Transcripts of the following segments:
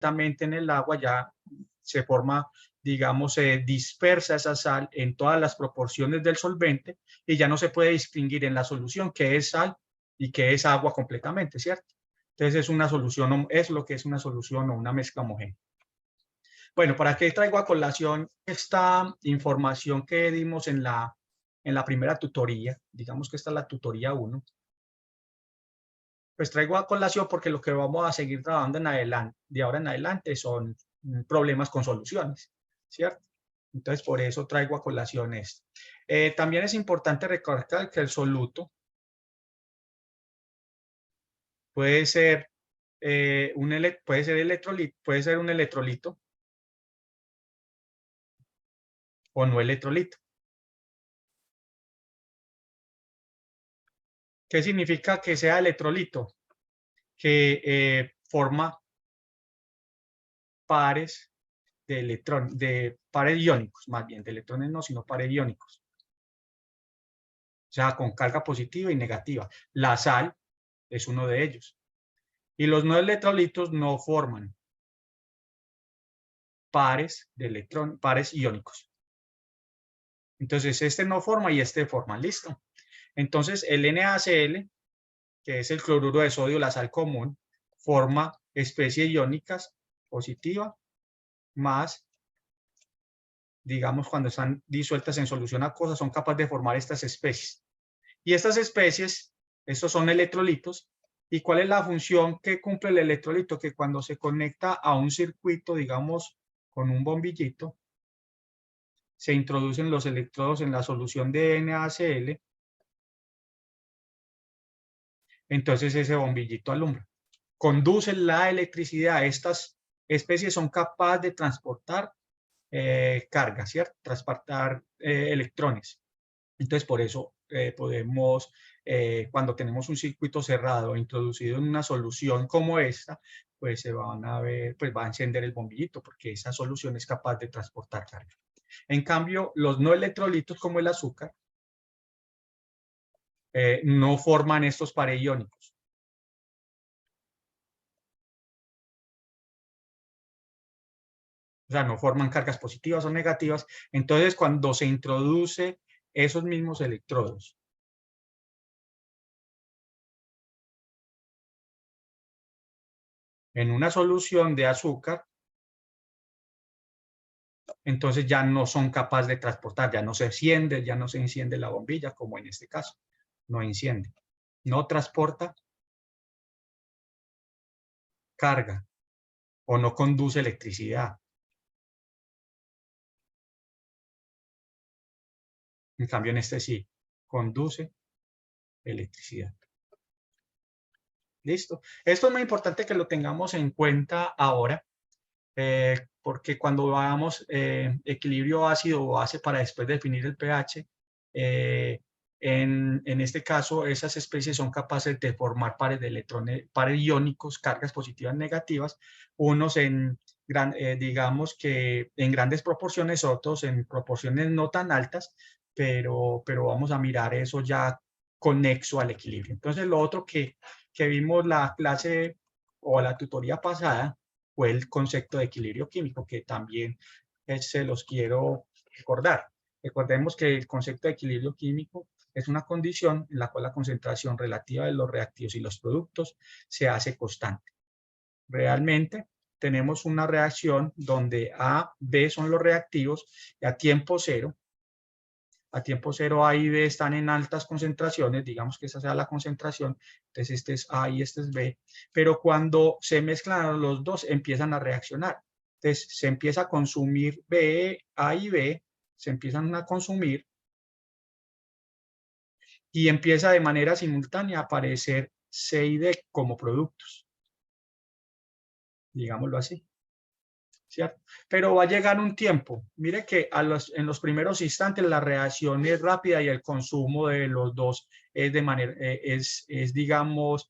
directamente en el agua, ya se forma, digamos, se dispersa esa sal en todas las proporciones del solvente y ya no se puede distinguir en la solución qué es sal y qué es agua completamente, ¿cierto? Entonces es una solución, es lo que es una solución o una mezcla homogénea. Bueno, ¿para qué traigo a colación esta información que dimos en la primera tutoría? Digamos que esta es la tutoría 1. Pues traigo a colación porque lo que vamos a seguir trabajando en adelante, de ahora en adelante son problemas con soluciones, ¿cierto? Entonces, por eso traigo a colación esto. También es importante recordar que el soluto puede ser, puede ser un electrolito o no electrolito. ¿Qué significa que sea electrolito? Que forma pares de pares iónicos, más bien, de electrones no, sino pares iónicos. O sea, con carga positiva y negativa. La sal es uno de ellos. Y los no electrolitos no forman pares pares iónicos. Entonces, este no forma y este forma. Listo. Entonces, el NaCl, que es el cloruro de sodio, la sal común, forma especies iónicas positiva más, digamos, cuando están disueltas en solución acuosa, son capaces de formar estas especies. Y estas especies, estos son electrolitos. ¿Y cuál es la función que cumple el electrolito? Que cuando se conecta a un circuito, digamos, con un bombillito, se introducen los electrodos en la solución de NaCl, entonces ese bombillito alumbra. Conduce la electricidad. Estas especies son capaces de transportar carga, ¿cierto? Transportar electrones. Entonces, por eso podemos, cuando tenemos un circuito cerrado introducido en una solución como esta, pues se van a ver, pues va a encender el bombillito, porque esa solución es capaz de transportar carga. En cambio, los no electrolitos como el azúcar no forman estos pares iónicos. O sea, no forman cargas positivas o negativas. Entonces, cuando se introduce esos mismos electrodos en una solución de azúcar, entonces ya no son capaces de transportar, ya no se enciende la bombilla, como en este caso. No enciende. No transporta carga o no conduce electricidad. En cambio, en este sí, conduce electricidad. ¿Listo? Esto es muy importante que lo tengamos en cuenta ahora, porque cuando hagamos equilibrio ácido o base para después definir el pH, en este caso esas especies son capaces de formar pares de electrones, pares iónicos, cargas positivas negativas, unos digamos que en grandes proporciones, otros en proporciones no tan altas, pero vamos a mirar eso ya conexo al equilibrio. Entonces lo otro que vimos la clase o la tutoría pasada fue el concepto de equilibrio químico, que también se los quiero recordar. Recordemos que el concepto de equilibrio químico es una condición en la cual la concentración relativa de los reactivos y los productos se hace constante. Realmente tenemos una reacción donde A, B son los reactivos y a tiempo cero A y B están en altas concentraciones, digamos que esa sea la concentración, entonces este es A y este es B, pero cuando se mezclan los dos empiezan a reaccionar. Entonces se empieza a consumir A y B, se empiezan a consumir y empieza de manera simultánea a aparecer C y D como productos, digámoslo así. ¿Cierto? Pero va a llegar un tiempo. Mire que en los primeros instantes la reacción es rápida y el consumo de los dos es, digamos,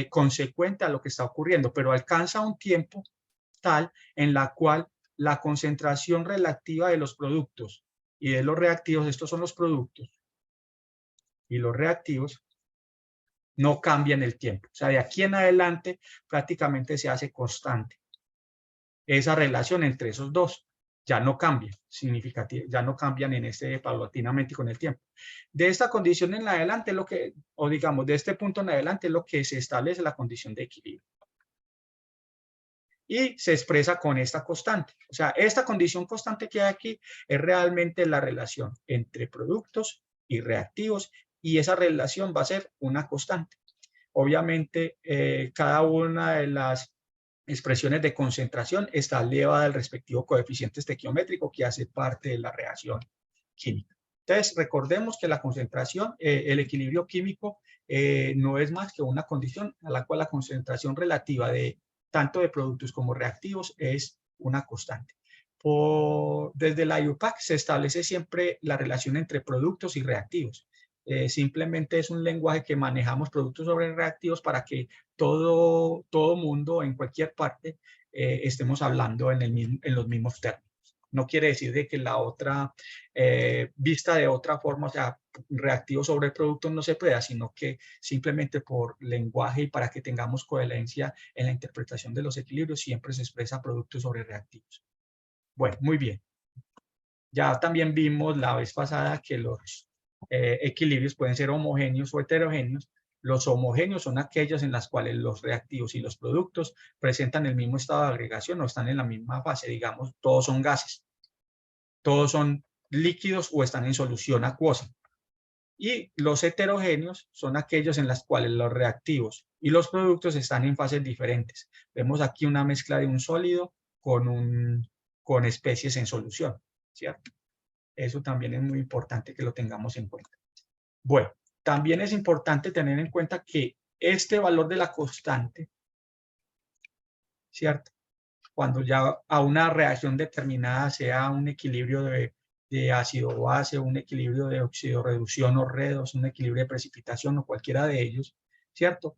consecuente a lo que está ocurriendo, pero alcanza un tiempo tal en la cual la concentración relativa de los productos y de los reactivos, estos son los productos, y los reactivos no cambian el tiempo. O sea, de aquí en adelante prácticamente se hace constante. esa relación entre esos dos. Ya no cambia ya no cambian paulatinamente con el tiempo. De esta condición en adelante, o digamos, de este punto en adelante, es lo que se establece la condición de equilibrio. Y se expresa con esta constante. O sea, esta condición constante que hay aquí es realmente la relación entre productos y reactivos, y esa relación va a ser una constante. Obviamente, cada una de las expresiones de concentración está elevada al respectivo coeficiente estequiométrico que hace parte de la reacción química. Entonces, recordemos que la concentración, el equilibrio químico, no es más que una condición a la cual la concentración relativa de tanto de productos como reactivos es una constante. Desde la IUPAC se establece siempre la relación entre productos y reactivos. Simplemente es un lenguaje que manejamos productos sobre reactivos para que todo mundo en cualquier parte estemos hablando en los mismos términos. No quiere decir de que la otra vista de otra forma, o sea, reactivo sobre productos no se pueda, sino que simplemente por lenguaje y para que tengamos coherencia en la interpretación de los equilibrios, siempre se expresa productos sobre reactivos. Bueno, muy bien. Ya también vimos la vez pasada que los equilibrios pueden ser homogéneos o heterogéneos. Los homogéneos son aquellos en los cuales los reactivos y los productos presentan el mismo estado de agregación o están en la misma fase. Digamos, todos son gases, todos son líquidos o están en solución acuosa. Y los heterogéneos son aquellos en los cuales los reactivos y los productos están en fases diferentes. Vemos aquí una mezcla de un sólido con especies en solución, ¿cierto? Eso también es muy importante que lo tengamos en cuenta. Bueno, también es importante tener en cuenta que este valor de la constante, ¿cierto? Cuando ya a una reacción determinada sea un equilibrio de ácido-base, un equilibrio de oxidorreducción o redox, un equilibrio de precipitación o cualquiera de ellos, ¿cierto?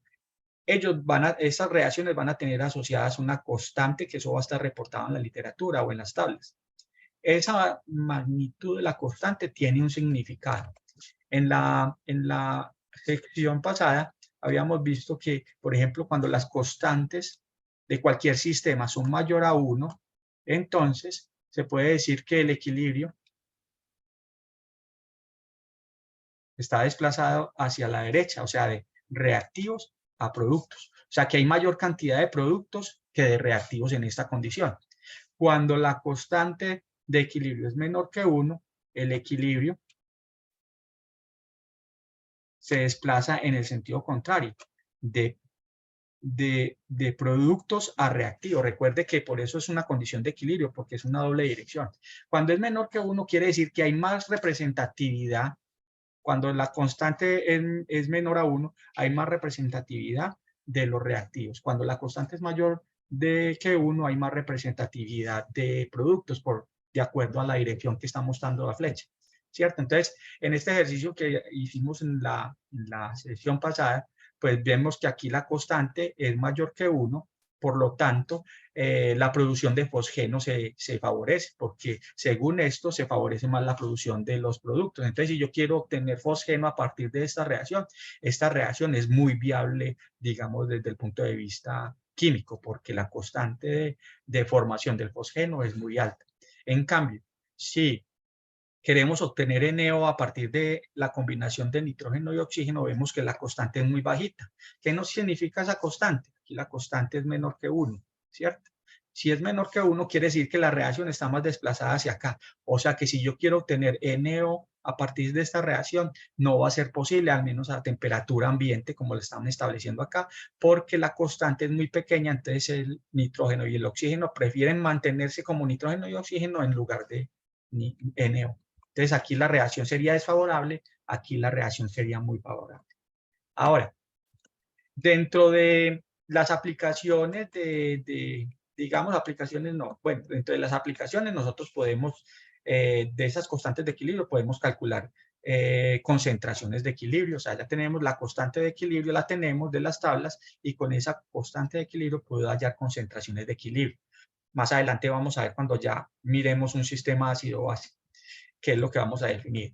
Esas reacciones van a tener asociadas una constante, que eso va a estar reportado en la literatura o en las tablas. Esa magnitud de la constante tiene un significado. En la sección pasada habíamos visto que, por ejemplo, cuando las constantes de cualquier sistema son mayor a 1, entonces se puede decir que el equilibrio está desplazado hacia la derecha, o sea, de reactivos a productos. O sea, que hay mayor cantidad de productos que de reactivos en esta condición. Cuando la constante de equilibrio es menor que 1, el equilibrio se desplaza en el sentido contrario, de productos a reactivos. Recuerde que por eso es una condición de equilibrio, porque es una doble dirección. Cuando es menor que 1, quiere decir que hay más representatividad. Cuando la constante es menor a 1, hay más representatividad de los reactivos. Cuando la constante es mayor que 1, hay más representatividad de productos de acuerdo a la dirección que está mostrando la flecha, ¿cierto? Entonces, en este ejercicio que hicimos en la sesión pasada, pues vemos que aquí la constante es mayor que 1, por lo tanto, la producción de fosgeno se favorece, porque según esto se favorece más la producción de los productos. Entonces, si yo quiero obtener fosgeno a partir de esta reacción es muy viable, digamos, desde el punto de vista químico, porque la constante de formación del fosgeno es muy alta. En cambio, si queremos obtener NO a partir de la combinación de nitrógeno y oxígeno, vemos que la constante es muy bajita. ¿Qué nos significa esa constante? Aquí la constante es menor que 1, ¿cierto? Si es menor que 1, quiere decir que la reacción está más desplazada hacia acá. O sea que si yo quiero obtener NO a partir de esta reacción, no va a ser posible, al menos a temperatura ambiente, como lo estamos estableciendo acá, porque la constante es muy pequeña, entonces el nitrógeno y el oxígeno prefieren mantenerse como nitrógeno y oxígeno en lugar de NO. Entonces aquí la reacción sería desfavorable, aquí la reacción sería muy favorable. Ahora, dentro de las aplicaciones digamos, aplicaciones no, bueno, dentro de las aplicaciones nosotros podemos, de esas constantes de equilibrio, podemos calcular concentraciones de equilibrio, o sea, ya tenemos la constante de equilibrio, la tenemos de las tablas, y con esa constante de equilibrio puedo hallar concentraciones de equilibrio. Más adelante vamos a ver cuando ya miremos un sistema ácido-base, qué es lo que vamos a definir.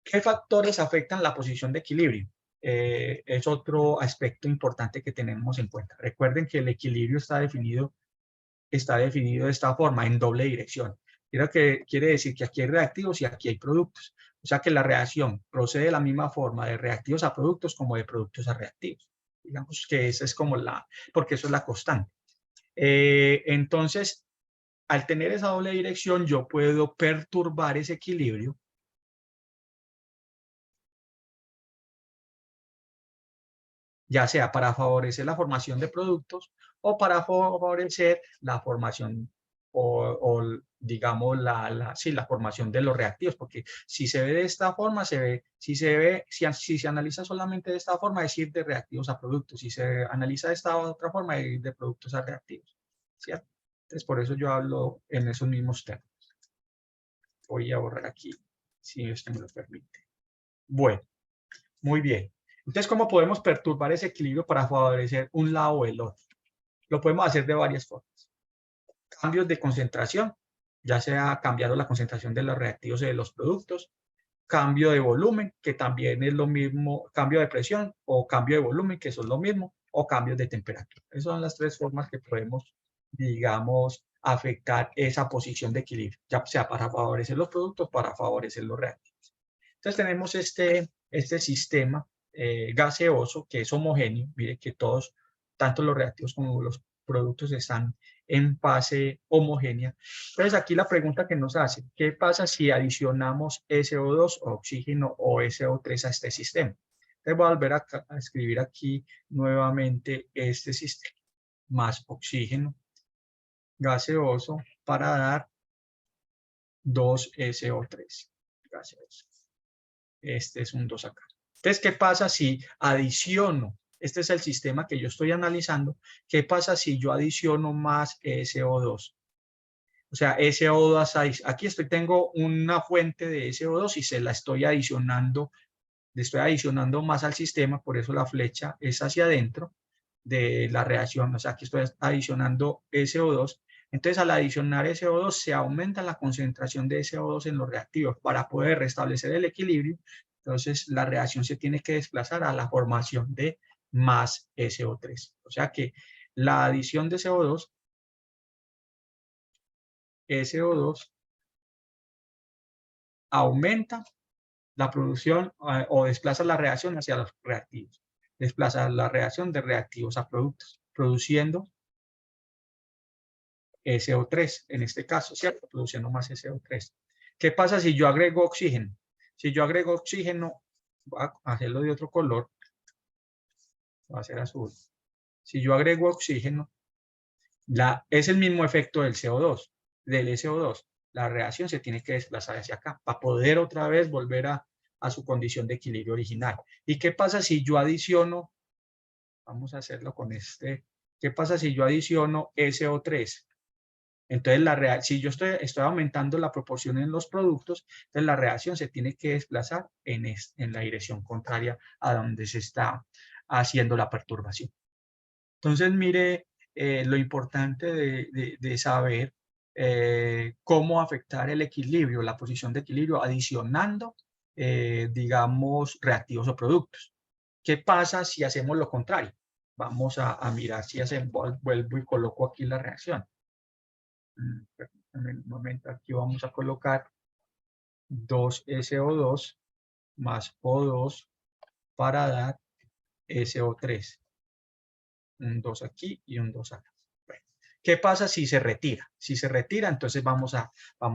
¿Qué factores afectan la posición de equilibrio? Es otro aspecto importante que tenemos en cuenta. Recuerden que el equilibrio está definido está definido de esta forma, en doble dirección. Quiere decir que aquí hay reactivos y aquí hay productos. O sea que la reacción procede de la misma forma de reactivos a productos como de productos a reactivos. Digamos que esa es como porque eso es la constante. Entonces, al tener esa doble dirección, yo puedo perturbar ese equilibrio ya sea para favorecer la formación de productos o para favorecer la formación digamos, sí, la formación de los reactivos, porque si se ve de esta forma, si se analiza solamente de esta forma, es ir de reactivos a productos, si se analiza de esta otra forma, es ir de productos a reactivos, ¿cierto? Entonces, por eso yo hablo en esos mismos términos. Voy a borrar aquí, si esto me lo permite. Bueno, muy bien. Entonces, ¿cómo podemos perturbar ese equilibrio para favorecer un lado o el otro? Lo podemos hacer de varias formas. Cambios de concentración, ya sea cambiando la concentración de los reactivos y de los productos, cambio de volumen, que también es lo mismo, cambio de presión o cambio de volumen, que son lo mismo, o cambios de temperatura. Esas son las tres formas que podemos, digamos, afectar esa posición de equilibrio, ya sea para favorecer los productos, para favorecer los reactivos. Entonces tenemos este sistema gaseoso que es homogéneo. Mire que todos, tanto los reactivos como los productos están en fase homogénea. Entonces aquí la pregunta que nos hace, ¿qué pasa si adicionamos SO2 o oxígeno o SO3 a este sistema? Entonces voy a volver a escribir aquí nuevamente este sistema, más oxígeno gaseoso para dar 2SO3 gaseoso. Este es un 2 acá. Entonces, ¿qué pasa si adiciono? Este es el sistema que yo estoy analizando. ¿Qué pasa si yo adiciono más SO2? O sea, SO2, aquí tengo una fuente de SO2 y se la estoy adicionando, le estoy adicionando más al sistema, por eso la flecha es hacia adentro de la reacción. O sea, aquí estoy adicionando SO2. Entonces, al adicionar SO2, se aumenta la concentración de SO2 en los reactivos para poder restablecer el equilibrio. Entonces, la reacción se tiene que desplazar a la formación de más SO3. O sea que la adición de SO2 aumenta la producción o desplaza la reacción hacia los reactivos. Desplaza la reacción de reactivos a productos, produciendo SO3 en este caso, ¿cierto? Produciendo más SO3. ¿Qué pasa si yo agrego oxígeno? Si yo agrego oxígeno, voy a hacerlo de otro color, va a ser azul. Si yo agrego oxígeno, es el mismo efecto del CO2, del SO2. La reacción se tiene que desplazar hacia acá para poder otra vez volver a su condición de equilibrio original. ¿Y qué pasa si yo adiciono? Vamos a hacerlo con este. ¿Qué pasa si yo adiciono SO3? Entonces, si yo estoy aumentando la proporción en los productos, entonces la reacción se tiene que desplazar en la dirección contraria a donde se está haciendo la perturbación. Entonces, mire lo importante de saber cómo afectar el equilibrio, la posición de equilibrio, adicionando, digamos, reactivos o productos. ¿Qué pasa si hacemos lo contrario? Vamos a mirar si vuelvo y coloco aquí la reacción. En el momento aquí vamos a colocar 2SO2 más O2 para dar SO3. Un 2 aquí y un 2 acá. Bueno, ¿qué pasa si se retira? Si se retira, entonces vamos a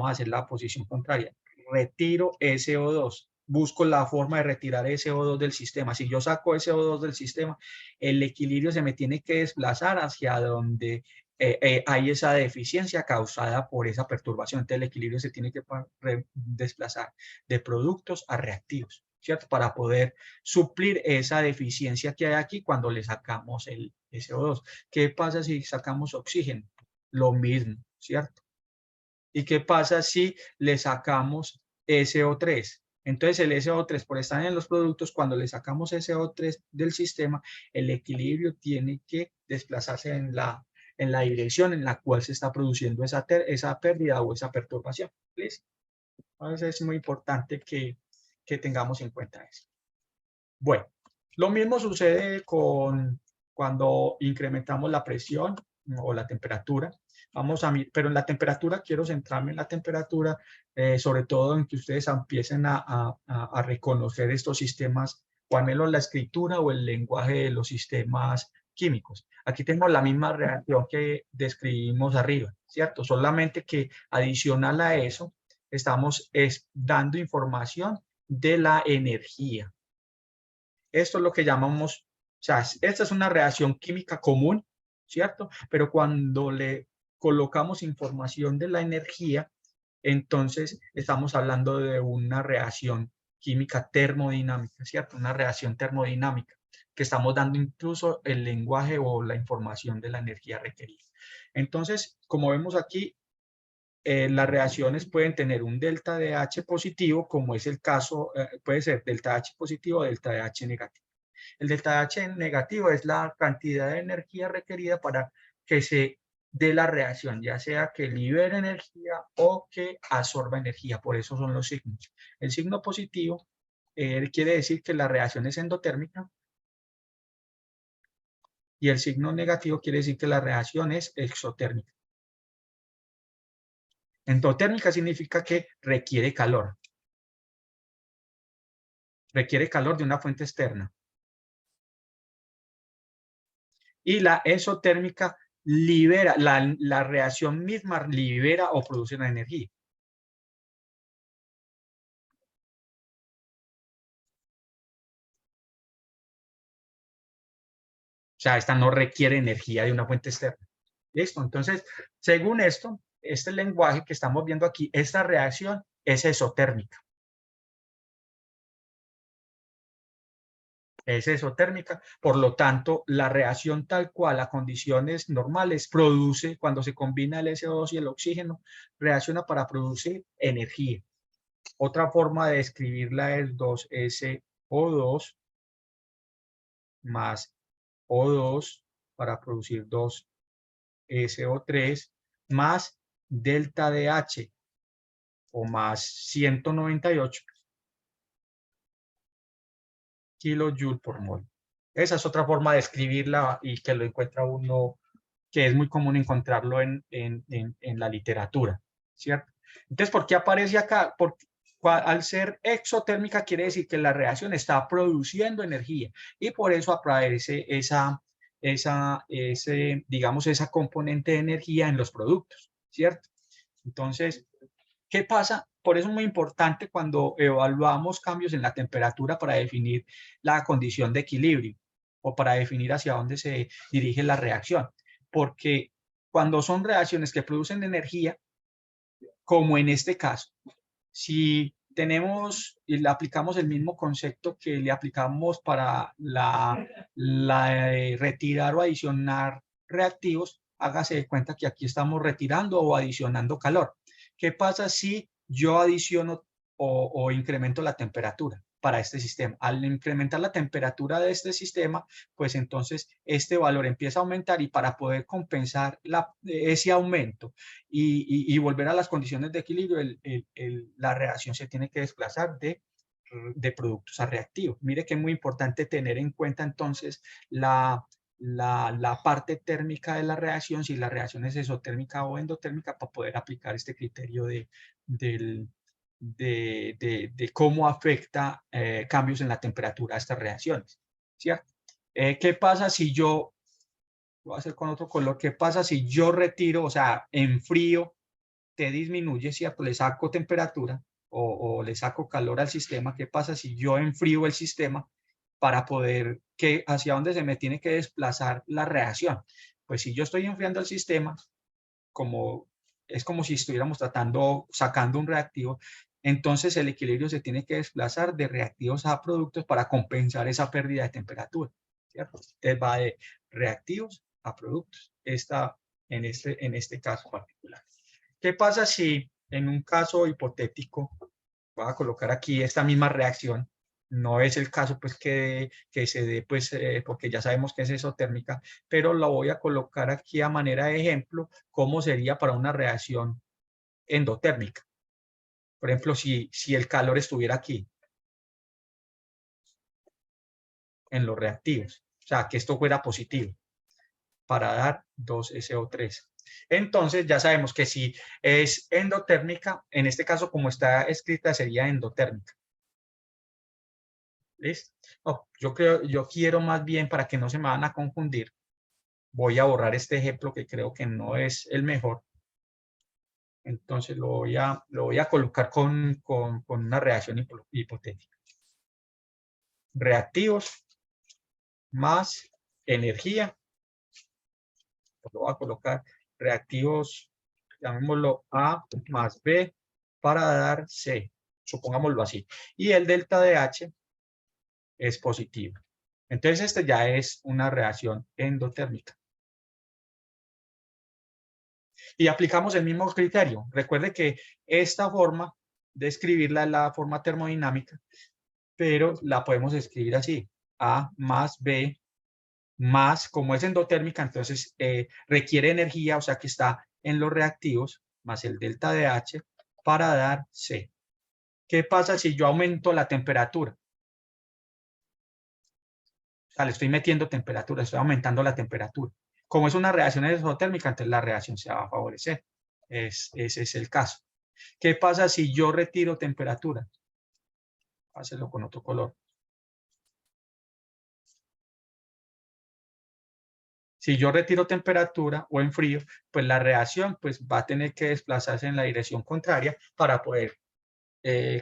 hacer la posición contraria. Retiro SO2. Busco la forma de retirar SO2 del sistema. Si yo saco SO2 del sistema, el equilibrio se me tiene que desplazar hacia donde hay esa deficiencia causada por esa perturbación. Entonces, el equilibrio se tiene que desplazar de productos a reactivos, ¿cierto? Para poder suplir esa deficiencia que hay aquí cuando le sacamos el SO2. ¿Qué pasa si sacamos oxígeno? Lo mismo, ¿cierto? ¿Y qué pasa si le sacamos SO3? Entonces el SO3, por estar en los productos, cuando le sacamos SO3 del sistema, el equilibrio tiene que desplazarse en la dirección en la cual se está produciendo esa pérdida o esa perturbación. ¿Listo? Entonces es muy importante que tengamos en cuenta eso. Bueno, lo mismo sucede cuando incrementamos la presión o la temperatura. Vamos a pero en la temperatura quiero centrarme en la temperatura, sobre todo en que ustedes empiecen a reconocer estos sistemas, o al menos la escritura o el lenguaje de los sistemas químicos. Aquí tengo la misma reacción que describimos arriba, ¿cierto? Solamente que adicional a eso, estamos dando información de la energía. Esto es lo que llamamos, o sea, esta es una reacción química común, ¿cierto? Pero cuando le colocamos información de la energía, entonces estamos hablando de una reacción química termodinámica, ¿cierto? Una reacción termodinámica, que estamos dando incluso el lenguaje o la información de la energía requerida. Entonces, como vemos aquí, las reacciones pueden tener un delta de H positivo, como es el caso, puede ser delta H positivo o delta de H negativo. El delta H negativo es la cantidad de energía requerida para que se dé la reacción, ya sea que libere energía o que absorba energía. Por eso son los signos. El signo positivo quiere decir que la reacción es endotérmica y el signo negativo quiere decir que la reacción es exotérmica. Endotérmica significa que requiere calor. Requiere calor de una fuente externa. Y la exotérmica libera, la reacción misma libera o produce una energía. O sea, esta no requiere energía de una fuente externa. ¿Listo? Entonces, según esto, este lenguaje que estamos viendo aquí, esta reacción es exotérmica. Es exotérmica, por lo tanto, la reacción tal cual a condiciones normales produce, cuando se combina el SO2 y el oxígeno, reacciona para producir energía. Otra forma de escribirla es 2SO2 más O2 para producir 2SO3 más delta de H o más 198 kilojoules por mol. Esa es otra forma de escribirla y que lo encuentra uno, que es muy común encontrarlo en la literatura, ¿cierto? Entonces, ¿por qué aparece acá? Porque al ser exotérmica quiere decir que la reacción está produciendo energía y por eso aparece digamos, esa componente de energía en los productos, ¿cierto? Entonces, ¿qué pasa? Por eso es muy importante cuando evaluamos cambios en la temperatura para definir la condición de equilibrio o para definir hacia dónde se dirige la reacción. Porque cuando son reacciones que producen energía, como en este caso, si tenemos y le aplicamos el mismo concepto que le aplicamos para retirar o adicionar reactivos, hágase de cuenta que aquí estamos retirando o adicionando calor. ¿Qué pasa si yo adiciono o incremento la temperatura para este sistema? Al incrementar la temperatura de este sistema, pues entonces este valor empieza a aumentar y para poder compensar ese aumento y volver a las condiciones de equilibrio, la reacción se tiene que desplazar de productos a reactivos. Mire que es muy importante tener en cuenta entonces la parte térmica de la reacción, si la reacción es exotérmica o endotérmica, para poder aplicar este criterio de cómo afecta cambios en la temperatura a estas reacciones, ¿cierto? ¿Qué pasa si yo, voy a hacer con otro color, qué pasa si yo retiro, o sea, enfrío, te disminuye, ¿cierto? Le saco temperatura o le saco calor al sistema. ¿Qué pasa si yo enfrío el sistema para poder, hacia dónde se me tiene que desplazar la reacción? Pues si yo estoy enfriando el sistema, es como si estuviéramos sacando un reactivo, entonces el equilibrio se tiene que desplazar de reactivos a productos para compensar esa pérdida de temperatura, ¿cierto? Entonces va de reactivos a productos, en este caso particular. ¿Qué pasa si en un caso hipotético, voy a colocar aquí esta misma reacción, no es el caso pues que se dé pues porque ya sabemos que es exotérmica, pero lo voy a colocar aquí a manera de ejemplo, cómo sería para una reacción endotérmica? Por ejemplo, si el calor estuviera aquí, en los reactivos, o sea, que esto fuera positivo. para dar 2SO3. Entonces ya sabemos que si es endotérmica, en este caso como está escrita sería endotérmica. ¿Listo? Oh, yo quiero más bien, para que no se me van a confundir, voy a borrar este ejemplo que creo que no es el mejor. Entonces lo voy a colocar con una reacción hipotética. Reactivos más energía. Lo voy a colocar reactivos, llamémoslo A más B para dar C. Supongámoslo así. Y el delta de H es positivo. Entonces, este ya es una reacción endotérmica. Y aplicamos el mismo criterio. Recuerde que esta forma de escribirla es la forma termodinámica, pero la podemos escribir así. A más B más, como es endotérmica, entonces requiere energía, o sea que está en los reactivos, más el delta de H, para dar C. ¿Qué pasa si yo aumento la temperatura? O sea, le estoy metiendo temperatura, estoy aumentando la temperatura. Como es una reacción exotérmica, entonces la reacción se va a favorecer. Ese es el caso. ¿Qué pasa si yo retiro temperatura? Hacerlo con otro color. Si yo retiro temperatura o enfrío, pues la reacción pues, va a tener que desplazarse en la dirección contraria para poder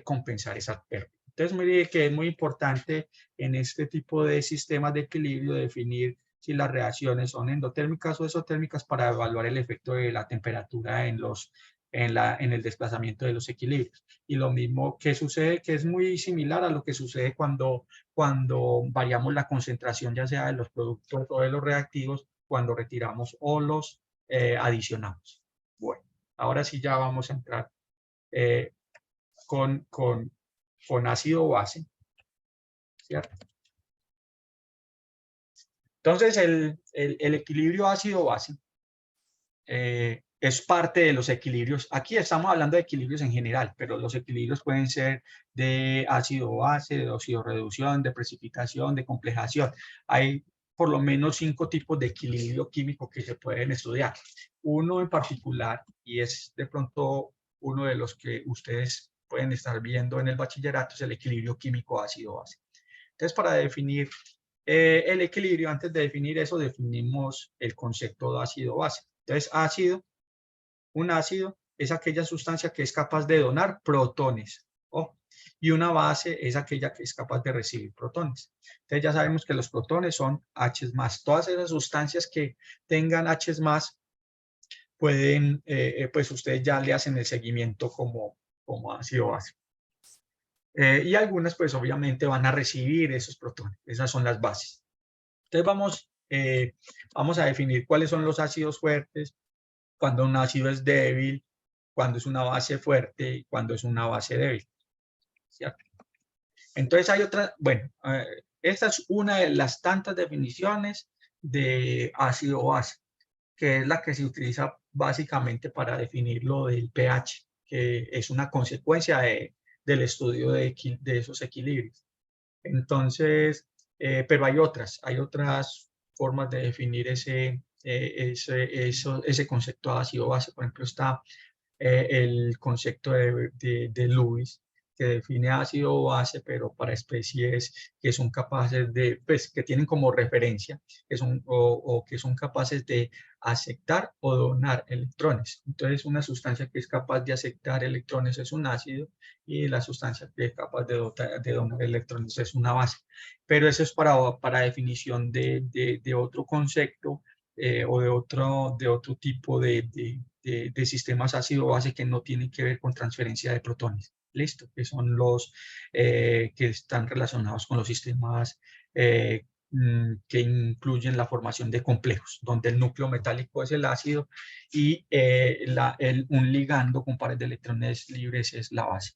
compensar esa pérdida. Entonces, mire que es muy importante en este tipo de sistemas de equilibrio definir si las reacciones son endotérmicas o exotérmicas para evaluar el efecto de la temperatura en el desplazamiento de los equilibrios. Y lo mismo que sucede, que es muy similar a lo que sucede cuando variamos la concentración ya sea de los productos o de los reactivos, cuando retiramos o los adicionamos. Bueno, ahora sí ya vamos a entrar con ácido base, ¿cierto? Entonces, el equilibrio ácido-base es parte de los equilibrios. Aquí estamos hablando de equilibrios en general, pero los equilibrios pueden ser de ácido-base, de óxido-reducción, de precipitación, de complejación. Hay por lo menos 5 tipos de equilibrio químico que se pueden estudiar. Uno en particular, y es de pronto uno de los que ustedes pueden estar viendo en el bachillerato, es el equilibrio químico ácido-base. Entonces, para definir el equilibrio, antes de definir eso, definimos el concepto de ácido-base. Entonces, un ácido es aquella sustancia que es capaz de donar protones. Y una base es aquella que es capaz de recibir protones. Entonces, ya sabemos que los protones son H+. Todas esas sustancias que tengan H+, pueden, pues ustedes ya le hacen el seguimiento como ácido-base. Y algunas, pues obviamente van a recibir esos protones. Esas son las bases. Entonces vamos a definir cuáles son los ácidos fuertes, cuando un ácido es débil, cuando es una base fuerte y cuando es una base débil. ¿Cierto? Entonces hay otra, bueno, esta es una de las tantas definiciones de ácido-base, que es la que se utiliza básicamente para definir lo del pH, que es una consecuencia del estudio de esos equilibrios. Entonces, pero hay otras formas de definir ese concepto de ácido-base. Por ejemplo, está el concepto de Lewis, que define ácido o base, pero para especies que son capaces de, pues, que tienen como referencia, o que son capaces de aceptar o donar electrones. Entonces, una sustancia que es capaz de aceptar electrones es un ácido y la sustancia que es capaz de donar electrones es una base. Pero eso es para definición de otro concepto o de otro tipo de sistemas ácido-base que no tienen que ver con transferencia de protones. Listo, que son los que están relacionados con los sistemas que incluyen la formación de complejos, donde el núcleo metálico es el ácido y un ligando con pares de electrones libres es la base.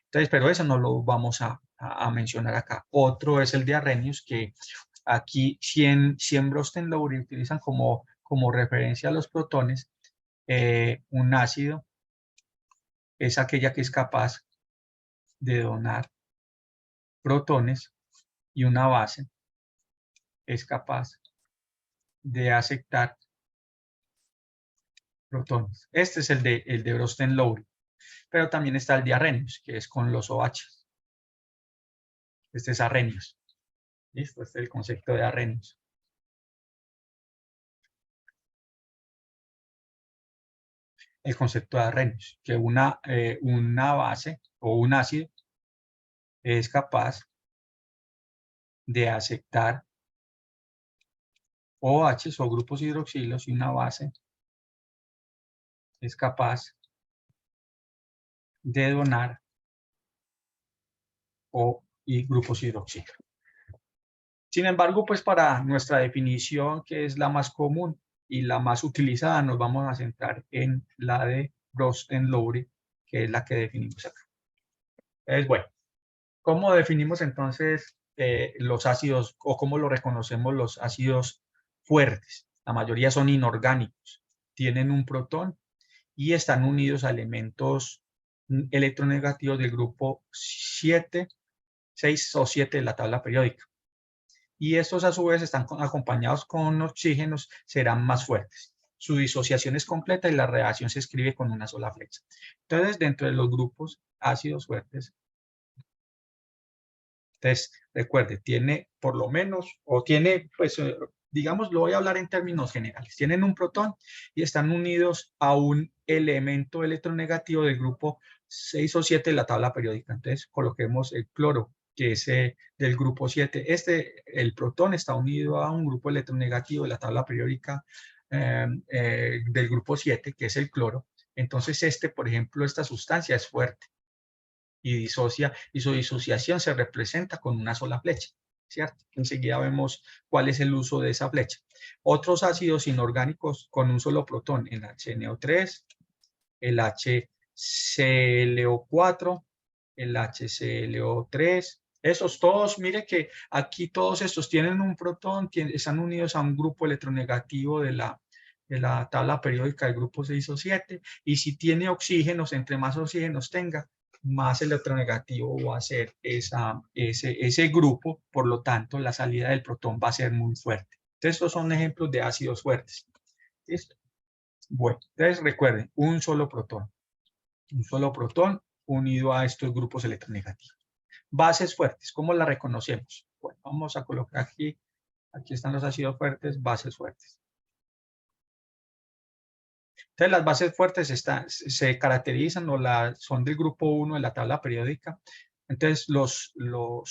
Entonces, pero eso no lo vamos a mencionar acá. Otro es el de Arrhenius, que aquí 100 Brosten lo utilizan como referencia a los protones. Un ácido es aquella que es capaz de donar protones y una base es capaz de aceptar protones. Este es el de Bronsted-Lowry, pero también está el de Arrhenius, que es con los OH. Este es Arrhenius. ¿Listo? Este es el concepto de Arrhenius. El concepto de Arrhenius, que una base o un ácido es capaz de aceptar OH o grupos hidroxilos y una base es capaz de donar y grupos hidroxilos. Sin embargo, pues para nuestra definición, que es la más común y la más utilizada, nos vamos a centrar en la de Bronsted-Lowry, que es la que definimos acá. Es bueno. ¿Cómo definimos entonces los ácidos o cómo lo reconocemos los ácidos fuertes? La mayoría son inorgánicos, tienen un protón y están unidos a elementos electronegativos del grupo 7, 6 o 7 de la tabla periódica. Y estos a su vez están acompañados con oxígenos, serán más fuertes. Su disociación es completa y la reacción se escribe con una sola flecha. Entonces, dentro de los grupos ácidos fuertes, entonces, recuerde, tiene por lo menos, o tiene, pues, digamos, lo voy a hablar en términos generales. Tienen un protón y están unidos a un elemento electronegativo del grupo 6 o 7 de la tabla periódica. Entonces, coloquemos el cloro, que es del grupo 7. El protón está unido a un grupo electronegativo de la tabla periódica del grupo 7, que es el cloro. Entonces, por ejemplo, esta sustancia es fuerte y disocia, y su disociación se representa con una sola flecha, ¿cierto? Enseguida vemos cuál es el uso de esa flecha. Otros ácidos inorgánicos con un solo protón, el HNO3, el HClO4, el HClO3, esos todos, mire que aquí todos estos tienen un protón, están unidos a un grupo electronegativo de la tabla periódica del grupo 6 o 7, y si tiene oxígenos, entre más oxígenos tenga, más electronegativo va a ser ese grupo, por lo tanto, la salida del protón va a ser muy fuerte. Entonces, estos son ejemplos de ácidos fuertes. ¿Listo? Bueno, entonces recuerden, un solo protón unido a estos grupos electronegativos. Bases fuertes, ¿cómo las reconocemos? Bueno, vamos a colocar aquí están los ácidos fuertes, bases fuertes. Entonces, las bases fuertes se caracterizan son del grupo 1 de la tabla periódica. Entonces, los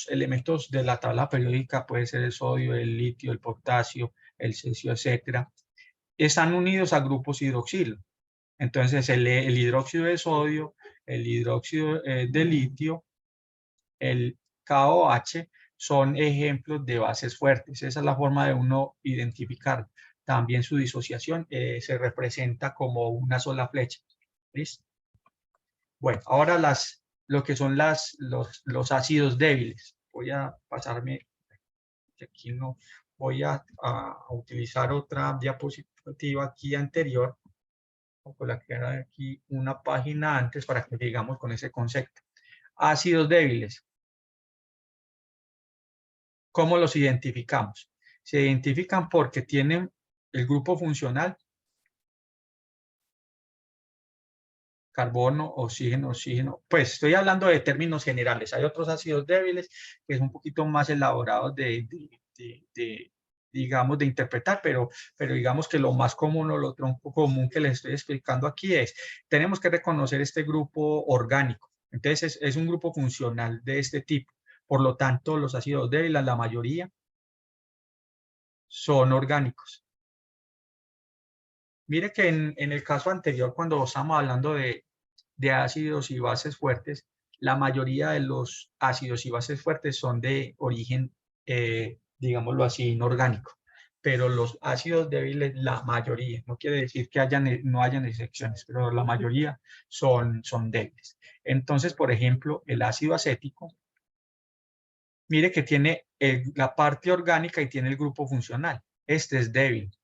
elementos de la tabla periódica puede ser el sodio, el litio, el potasio, el cesio, etcétera. Están unidos a grupos hidroxilo. Entonces, el hidróxido de sodio, el hidróxido de litio, el KOH son ejemplos de bases fuertes. Esa es la forma de uno identificar. También su disociación se representa como una sola flecha. ¿Listo? Bueno, ahora lo que son los ácidos débiles. Voy a pasarme, aquí no, voy a utilizar otra diapositiva aquí anterior, o con la que era aquí una página antes para que digamos con ese concepto. Ácidos débiles. ¿Cómo los identificamos? Se identifican porque tienen el grupo funcional carbono, oxígeno, oxígeno. Pues estoy hablando de términos generales. Hay otros ácidos débiles que son un poquito más elaborados digamos, de interpretar, pero digamos que lo más común o lo tronco común que les estoy explicando aquí es, tenemos que reconocer este grupo orgánico. Entonces, es un grupo funcional de este tipo. Por lo tanto, los ácidos débiles, la mayoría, son orgánicos. Mire que en el caso anterior, cuando estamos hablando de ácidos y bases fuertes, la mayoría de los ácidos y bases fuertes son de origen, digámoslo así, inorgánico. Pero los ácidos débiles, la mayoría, no quiere decir que no hayan excepciones, pero la mayoría son débiles. Entonces, por ejemplo, el ácido acético, mire que tiene la parte orgánica y tiene el grupo funcional. Este es débil.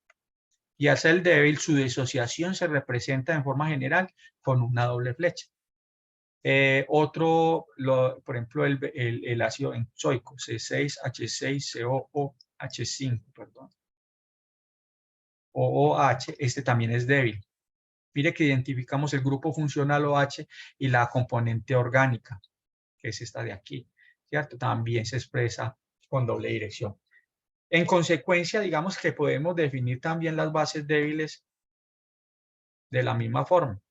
Y al ser débil, su disociación se representa en forma general con una doble flecha. Por ejemplo, el ácido benzoico, C6H6COOH5, perdón. OH, este también es débil. Mire que identificamos el grupo funcional OH y la componente orgánica, que es esta de aquí, ¿cierto? También se expresa con doble dirección. En consecuencia, digamos que podemos definir también las bases débiles de la misma forma.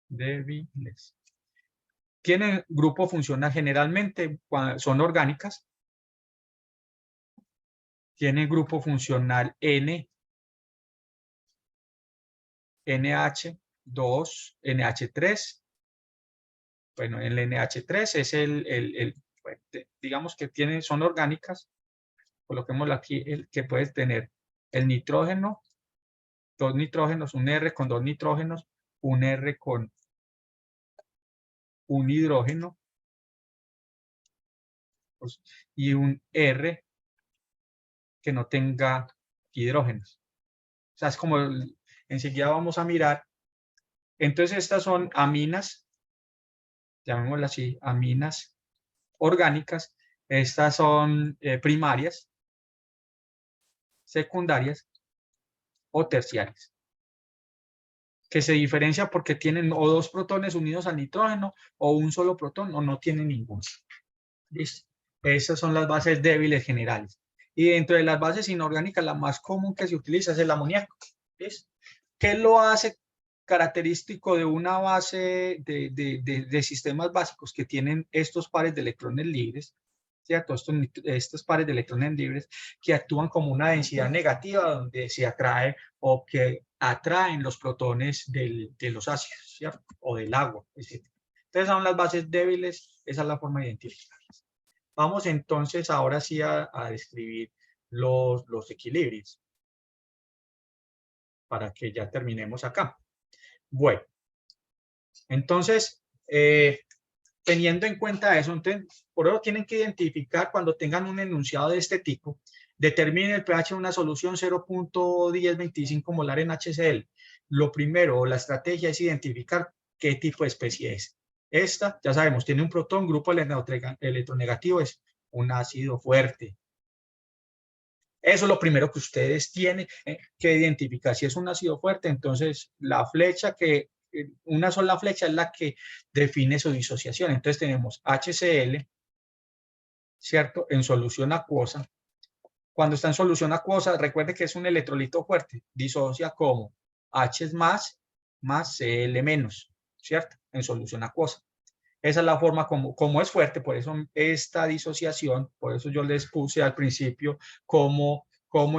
Débiles. Tienen grupo funcional generalmente, son orgánicas. Tienen grupo funcional N, NH2, NH3. Bueno, el NH3 es bueno, digamos que son orgánicas. Coloquémoslo aquí, el que puede tener el nitrógeno, dos nitrógenos, un R con dos nitrógenos, un R con un hidrógeno, pues, y un R que no tenga hidrógenos. O sea, es como, enseguida vamos a mirar. Entonces, estas son aminas, llamémoslas así, aminas orgánicas. Estas son primarias, secundarias o terciarias, que se diferencia porque tienen o dos protones unidos al nitrógeno o un solo protón o no tienen ninguno. ¿Listo? Esas son las bases débiles generales. Y dentro de las bases inorgánicas, la más común que se utiliza es el amoníaco. ¿Listo? ¿Qué lo hace característico de una base de sistemas básicos que tienen estos pares de electrones libres? ¿Cierto? Estos pares de electrones libres que actúan como una densidad negativa donde se atrae o que atraen los protones de los ácidos, ¿cierto? O del agua, etc. Entonces son las bases débiles, esa es la forma de identificarlas. Vamos entonces ahora sí a describir los equilibrios para que ya terminemos acá. Bueno, entonces, teniendo en cuenta eso, entonces, por eso tienen que identificar cuando tengan un enunciado de este tipo, determinen el pH de una solución 0.1025 molar en HCl. Lo primero, la estrategia es identificar qué tipo de especie es. Esta, ya sabemos, tiene un protón, grupo electronegativo, es un ácido fuerte. Eso es lo primero que ustedes tienen que identificar. Si es un ácido fuerte, entonces la flecha una sola flecha es la que define su disociación. Entonces tenemos HCl, ¿cierto? En solución acuosa. Cuando está en solución acuosa, recuerde que es un electrolito fuerte. Disocia como H más Cl menos, ¿cierto? En solución acuosa. Esa es la forma como es fuerte, por eso esta disociación, por eso yo les puse al principio cómo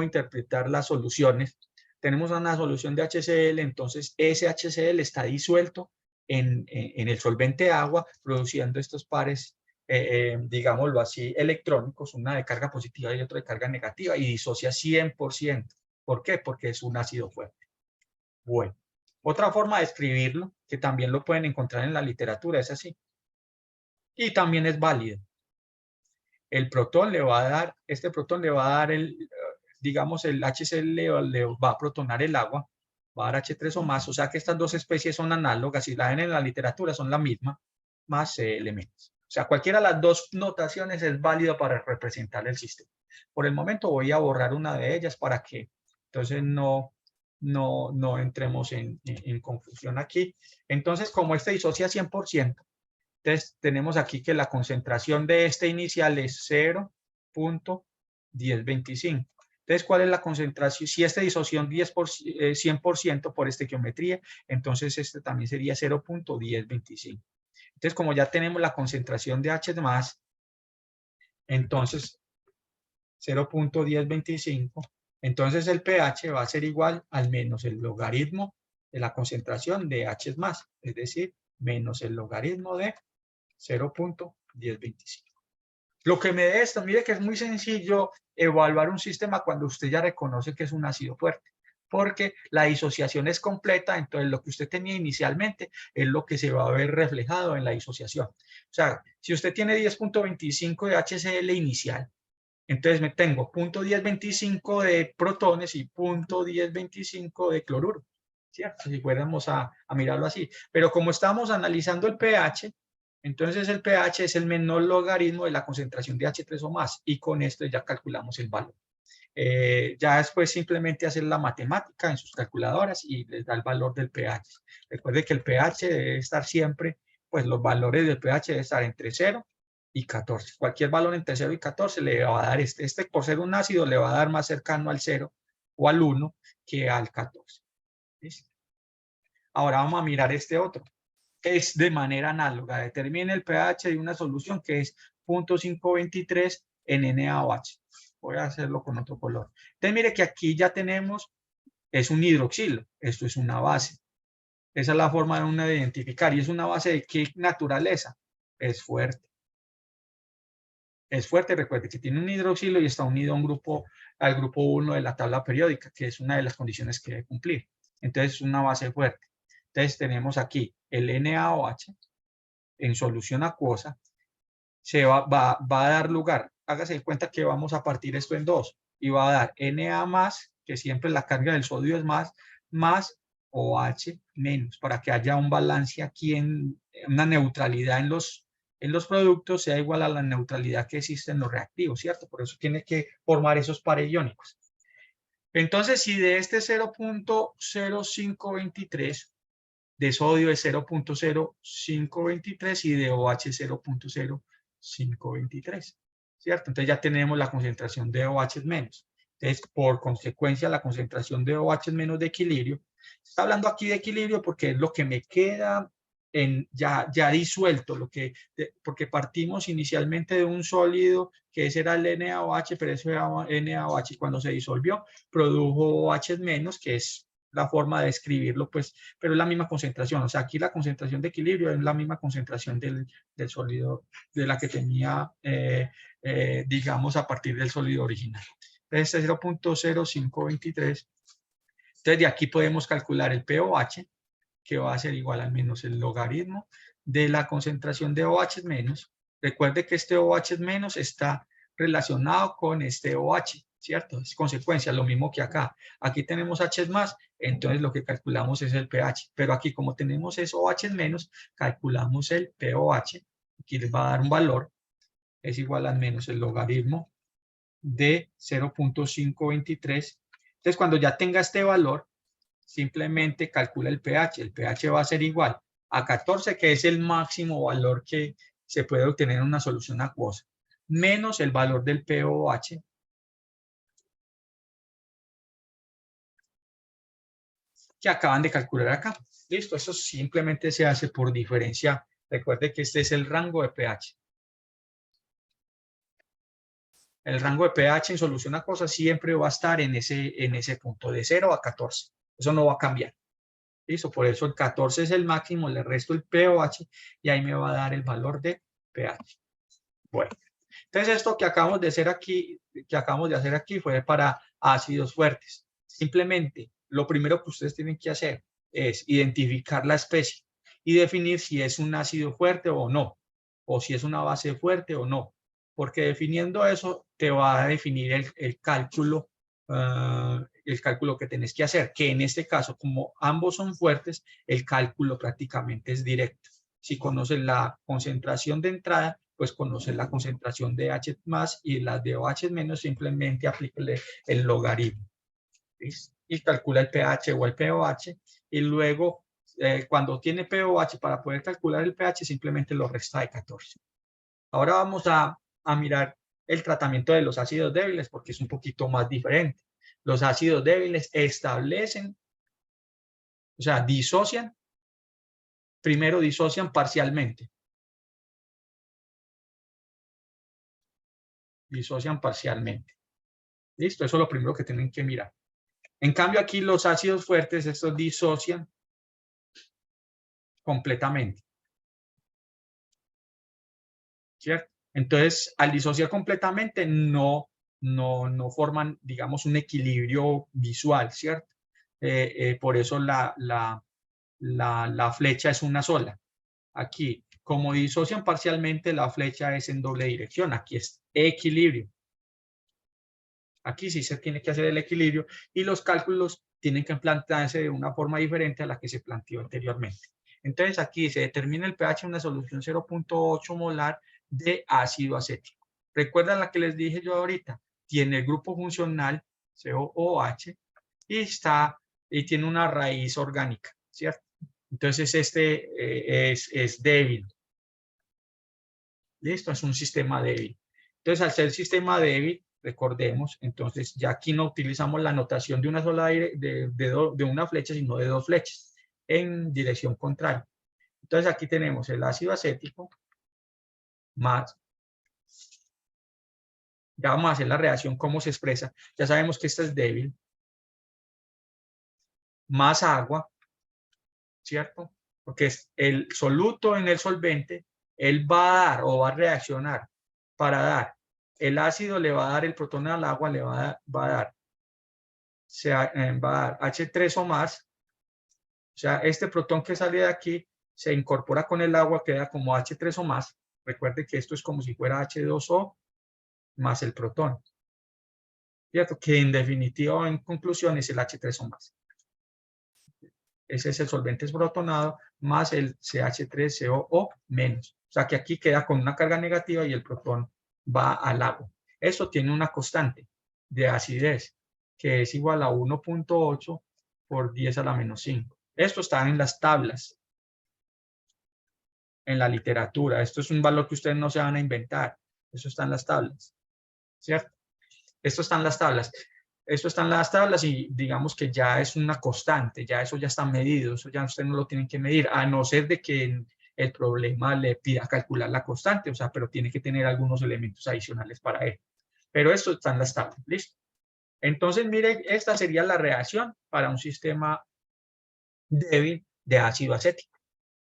interpretar las soluciones. Tenemos una solución de HCl, entonces ese HCl está disuelto en el solvente agua, produciendo estos pares, digámoslo así, electrónicos, una de carga positiva y otro de carga negativa, y disocia 100%. ¿Por qué? Porque es un ácido fuerte. Bueno, otra forma de escribirlo, que también lo pueden encontrar en la literatura, es así. Y también es válido. El protón le va a dar, este protón le va a dar digamos, el HCl le va a protonar el agua, va a dar H3 o más, o sea que estas dos especies son análogas, y la ven en la literatura, son la misma, más elementos. O sea, cualquiera de las dos notaciones es válida para representar el sistema. Por el momento voy a borrar una de ellas para que entonces no entremos en confusión aquí. Entonces, como este disocia 100%, entonces, tenemos aquí que la concentración de este inicial es 0.1025. Entonces, ¿cuál es la concentración? Si esta disociación 100% por estequiometría, entonces este también sería 0.1025. Entonces, como ya tenemos la concentración de H más, entonces 0.1025, entonces el pH va a ser igual al menos el logaritmo de la concentración de H más, es decir, menos el logaritmo de 0.1025. Lo que me dé esto, mire que es muy sencillo evaluar un sistema cuando usted ya reconoce que es un ácido fuerte, porque la disociación es completa, entonces lo que usted tenía inicialmente es lo que se va a ver reflejado en la disociación. O sea, si usted tiene 10.25 de HCl inicial, entonces me tengo 0.1025 de protones y 0.1025 de cloruro, ¿cierto? Si fuéramos a mirarlo así. Pero como estamos analizando el pH, entonces el pH es el menor logaritmo de la concentración de H3 o más, y con esto ya calculamos el valor. Ya después simplemente hacer la matemática en sus calculadoras y les da el valor del pH. Recuerde que el pH debe estar siempre, pues los valores del pH deben estar entre 0 y 14. Cualquier valor entre 0 y 14 le va a dar este por ser un ácido, le va a dar más cercano al 0 o al 1 que al 14. ¿Listo? Ahora vamos a mirar este otro. Es de manera análoga. Determina el pH de una solución que es 0.523 en NaOH. Voy a hacerlo con otro color. Entonces, mire que aquí ya tenemos, es un hidroxilo. Esto es una base. Esa es la forma de una de identificar. ¿Y es una base de qué naturaleza? Es fuerte. Es fuerte, recuerde que tiene un hidroxilo y está unido a al grupo 1 de la tabla periódica, que es una de las condiciones que debe cumplir. Entonces, es una base fuerte. Entonces, tenemos aquí el NaOH en solución acuosa, va a dar lugar, hágase de cuenta que vamos a partir esto en dos, y va a dar Na más, que siempre la carga del sodio es más OH menos, para que haya un balance aquí una neutralidad en los productos sea igual a la neutralidad que existe en los reactivos, ¿cierto? Por eso tiene que formar esos pares iónicos. Entonces, si de este 0.0523 de sodio es 0.0523 y de OH 0.0523, ¿cierto? Entonces ya tenemos la concentración de OH menos. Entonces, por consecuencia, la concentración de OH menos de equilibrio. Está hablando aquí de equilibrio porque es lo que me queda ya disuelto, porque partimos inicialmente de un sólido que ese era el NaOH, pero ese era NaOH cuando se disolvió, produjo OH menos, que es la forma de escribirlo, pues, pero es la misma concentración. O sea, aquí la concentración de equilibrio es la misma concentración del sólido, de la que tenía, digamos, a partir del sólido original. Entonces, 0.0523. Entonces, de aquí podemos calcular el pOH, que va a ser igual al menos el logaritmo de la concentración de OH menos. Recuerde que este OH menos está relacionado con este OH, ¿cierto? Es consecuencia, lo mismo que acá. Aquí tenemos H más, entonces lo que calculamos es el pH. Pero aquí como tenemos es OH menos, calculamos el pOH. Aquí les va a dar un valor, es igual al menos el logaritmo de 0.523. Entonces cuando ya tenga este valor, simplemente calcula el pH. El pH va a ser igual a 14, que es el máximo valor que se puede obtener en una solución acuosa, menos el valor del pOH, que acaban de calcular acá. Listo, eso simplemente se hace por diferencia. Recuerde que este es el rango de pH. El rango de pH en solución acuosa siempre va a estar en ese punto, de 0 a 14. Eso no va a cambiar. ¿Listo? Por eso el 14 es el máximo, le resto el pOH y ahí me va a dar el valor de pH. Bueno, entonces esto que acabamos de hacer aquí fue para ácidos fuertes. Simplemente, lo primero que ustedes tienen que hacer es identificar la especie y definir si es un ácido fuerte o no, o si es una base fuerte o no, porque definiendo eso te va a definir el cálculo que tenés que hacer, que en este caso, como ambos son fuertes, el cálculo prácticamente es directo. Si conoces la concentración de entrada, pues conoces la concentración de H más y las de OH menos, simplemente aplícale el logaritmo. ¿Sí? Y calcula el pH o el pOH y luego cuando tiene pOH para poder calcular el pH simplemente lo resta de 14. Ahora vamos a mirar el tratamiento de los ácidos débiles porque es un poquito más diferente. Los ácidos débiles establecen, o sea, primero disocian parcialmente. Disocian parcialmente. ¿Listo? Eso es lo primero que tienen que mirar. En cambio, aquí los ácidos fuertes, estos disocian completamente. ¿Cierto? Entonces, al disociar completamente, no forman, digamos, un equilibrio visual, ¿cierto? Por eso la flecha es una sola. Aquí, como disocian parcialmente, la flecha es en doble dirección. Aquí es equilibrio. Aquí sí se tiene que hacer el equilibrio y los cálculos tienen que plantearse de una forma diferente a la que se planteó anteriormente. Entonces aquí se determina el pH de una solución 0.8 molar de ácido acético. ¿Recuerdan la que les dije yo ahorita? tiene el grupo funcional COOH y tiene una raíz orgánica, ¿cierto? Entonces es débil. Listo, es un sistema débil. Entonces, al ser sistema débil, recordemos, entonces ya aquí no utilizamos la notación de una sola de una flecha, sino de dos flechas en dirección contraria. Entonces, aquí tenemos el ácido acético más, ya vamos a hacer la reacción, cómo se expresa. Ya sabemos que esta es débil, más agua, ¿cierto? Porque es el soluto en el solvente, él va a dar o va a reaccionar para dar. El ácido le va a dar el protón al agua, le va a dar H3 o más. O sea, este protón que sale de aquí se incorpora con el agua, queda como H3 o más. Recuerde que esto es como si fuera H2O más el protón. ¿Cierto? Que en definitiva, en conclusión, es el H3 o más. Ese es el solvente protonado más el CH3COO menos. O sea que aquí queda con una carga negativa y el protón va al agua. Eso tiene una constante de acidez que es igual a 1.8 por 10 a la menos 5. Esto está en las tablas, en la literatura. Esto es un valor que ustedes no se van a inventar. Eso está en las tablas, ¿cierto? Esto está en las tablas. Esto está en las tablas y digamos que ya es una constante, ya eso ya está medido, eso ya ustedes no lo tienen que medir, a no ser de que el problema le pida calcular la constante, o sea, pero tiene que tener algunos elementos adicionales para él. Pero esto está en las tablas, ¿listo? Entonces, mire, esta sería la reacción para un sistema débil de ácido acético,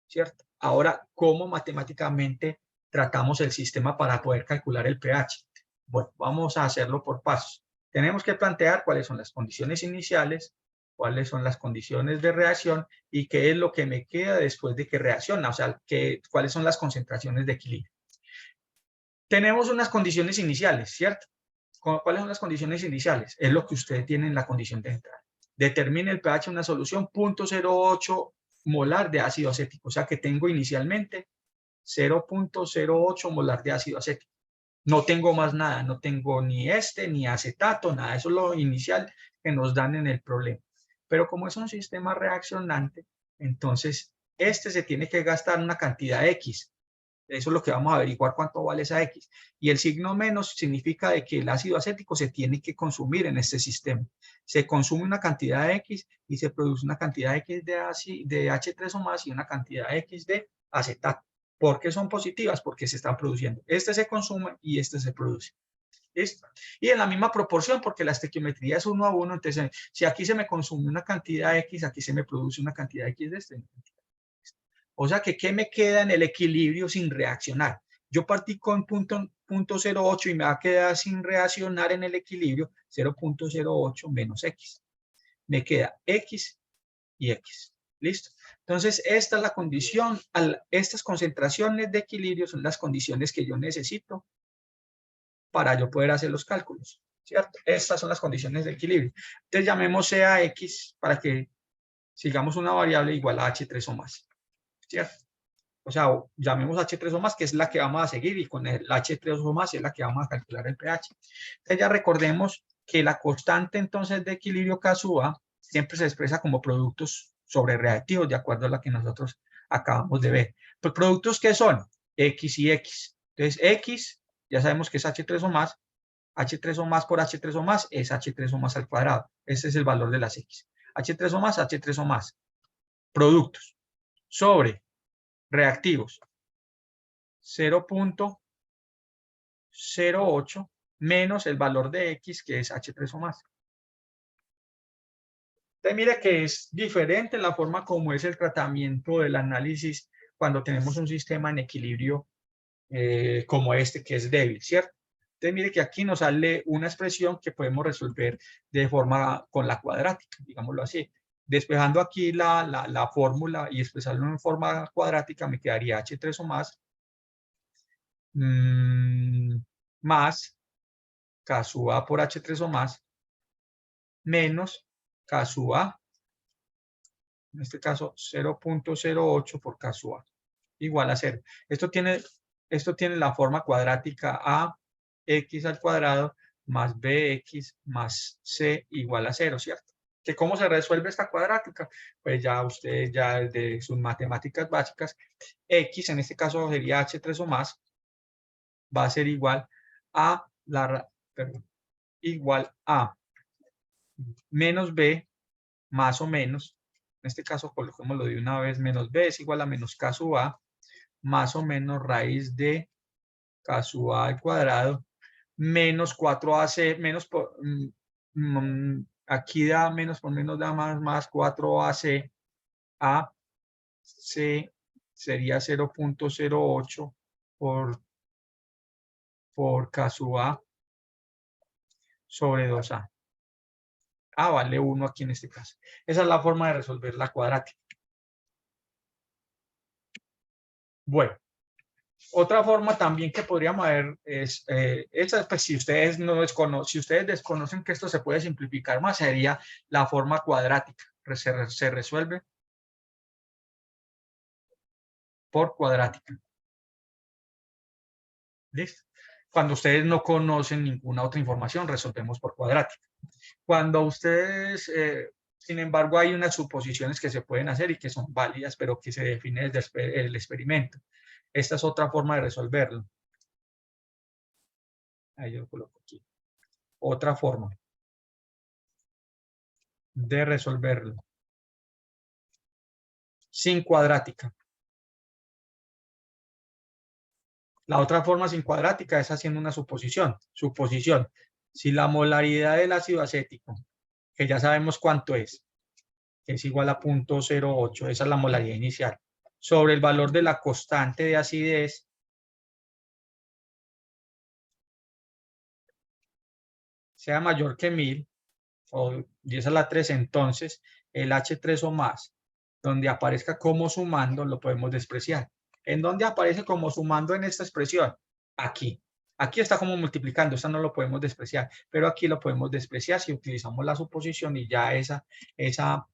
¿cierto? Ahora, ¿cómo matemáticamente tratamos el sistema para poder calcular el pH? Bueno, vamos a hacerlo por pasos. Tenemos que plantear cuáles son las condiciones iniciales, cuáles son las condiciones de reacción y qué es lo que me queda después de que reacciona, o sea, cuáles son las concentraciones de equilibrio. Tenemos unas condiciones iniciales, ¿cierto? ¿Cuáles son las condiciones iniciales? Es lo que usted tiene en la condición de entrada. Determine el pH de una solución 0.08 molar de ácido acético, o sea que tengo inicialmente 0.08 molar de ácido acético. No tengo más nada, no tengo ni ni acetato, nada. Eso es lo inicial que nos dan en el problema. Pero como es un sistema reaccionante, entonces se tiene que gastar una cantidad X. Eso es lo que vamos a averiguar cuánto vale esa X. Y el signo menos significa de que el ácido acético se tiene que consumir en este sistema. Se consume una cantidad de X y se produce una cantidad X de H3 o más y una cantidad X de acetato. ¿Por qué son positivas? Porque se están produciendo. Este se consume y este se produce. ¿Listo? Y en la misma proporción, porque la estequiometría es 1 a 1, entonces si aquí se me consume una cantidad X, aquí se me produce una cantidad X de este. O sea que, ¿qué me queda en el equilibrio sin reaccionar? Yo partí con punto 0.08 y me va a quedar sin reaccionar en el equilibrio 0.08 menos X. Me queda X y X. ¿Listo? Entonces, esta es la condición, estas concentraciones de equilibrio son las condiciones que yo necesito para yo poder hacer los cálculos, ¿cierto? Estas son las condiciones de equilibrio. Entonces, llamemos sea X para que sigamos una variable igual a H3 o más, ¿cierto? O sea, llamemos H3 o más, que es la que vamos a seguir, y con el H3 o más es la que vamos a calcular el pH. Entonces ya recordemos que la constante entonces de equilibrio K sub A siempre se expresa como productos sobre reactivos, de acuerdo a la que nosotros acabamos de ver. Pues productos que son X y X. Entonces X, ya sabemos que es H3 o más, H3 o más por H3 o más es H3 o más al cuadrado. Ese es el valor de las X. H3 o más, H3 o más. Productos sobre reactivos 0.08 menos el valor de X, que es H3 o más. Entonces, mire que es diferente la forma como es el tratamiento del análisis cuando tenemos un sistema en equilibrio como este, que es débil, ¿cierto? Entonces, mire que aquí nos sale una expresión que podemos resolver de forma con la cuadrática, digámoslo así. Despejando aquí la fórmula y expresarlo en forma cuadrática, me quedaría H3 o más más K sub A por H3 o más menos K sub A, en este caso 0.08 por K sub A, igual a 0. Esto tiene la forma cuadrática A X al cuadrado más bx más c igual a 0, ¿cierto? ¿Que cómo se resuelve esta cuadrática? Pues ya ustedes, ya desde sus matemáticas básicas, x, en este caso sería h3 o más, va a ser igual a igual a menos b más o menos, en este caso coloquémoslo de una vez, menos b es igual a menos k sub a, más o menos raíz de k sub a al cuadrado, menos 4ac, menos por, aquí da menos por menos da más 4ac, a c sería 0.08 por k sub a sobre 2a. A vale 1 aquí en este caso. Esa es la forma de resolver la cuadrática. Bueno, otra forma también que podríamos ver es, esa, pues, si ustedes si ustedes desconocen que esto se puede simplificar más, sería la forma cuadrática. Se resuelve por cuadrática. ¿Listo? Cuando ustedes no conocen ninguna otra información, resolvemos por cuadrática. Cuando ustedes, sin embargo, hay unas suposiciones que se pueden hacer y que son válidas, pero que se define desde el experimento. Esta es otra forma de resolverlo. Ahí yo lo coloco aquí. Otra forma de resolverlo sin cuadrática. La otra forma sin cuadrática es haciendo una suposición. Suposición. Si la molaridad del ácido acético, que ya sabemos cuánto es, que es igual a 0.08, esa es la molaridad inicial, sobre el valor de la constante de acidez, sea mayor que 1000, o 10 a la 3, entonces el H3 o más, donde aparezca como sumando, lo podemos despreciar. ¿En dónde aparece como sumando en esta expresión? Aquí. Aquí está como multiplicando, esta no lo podemos despreciar, pero aquí lo podemos despreciar si utilizamos la suposición y ya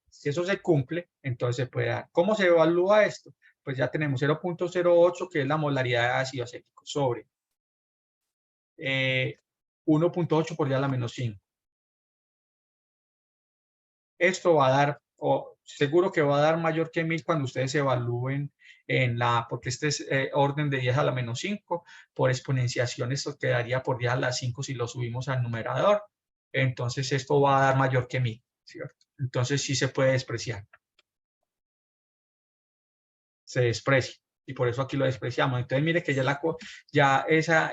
si eso se cumple, entonces se puede dar. ¿Cómo se evalúa esto? Pues ya tenemos 0.08, que es la molaridad de ácido acético, sobre 1.8 por 10 a la menos 5. Esto va a dar, o seguro que va a dar mayor que 1000 cuando ustedes evalúen porque este es orden de 10 a la menos 5, por exponenciación esto quedaría por 10 a la 5 si lo subimos al numerador, entonces esto va a dar mayor que 1000, ¿cierto? Entonces sí se puede despreciar, se desprecia, y por eso aquí lo despreciamos. Entonces mire que ya esa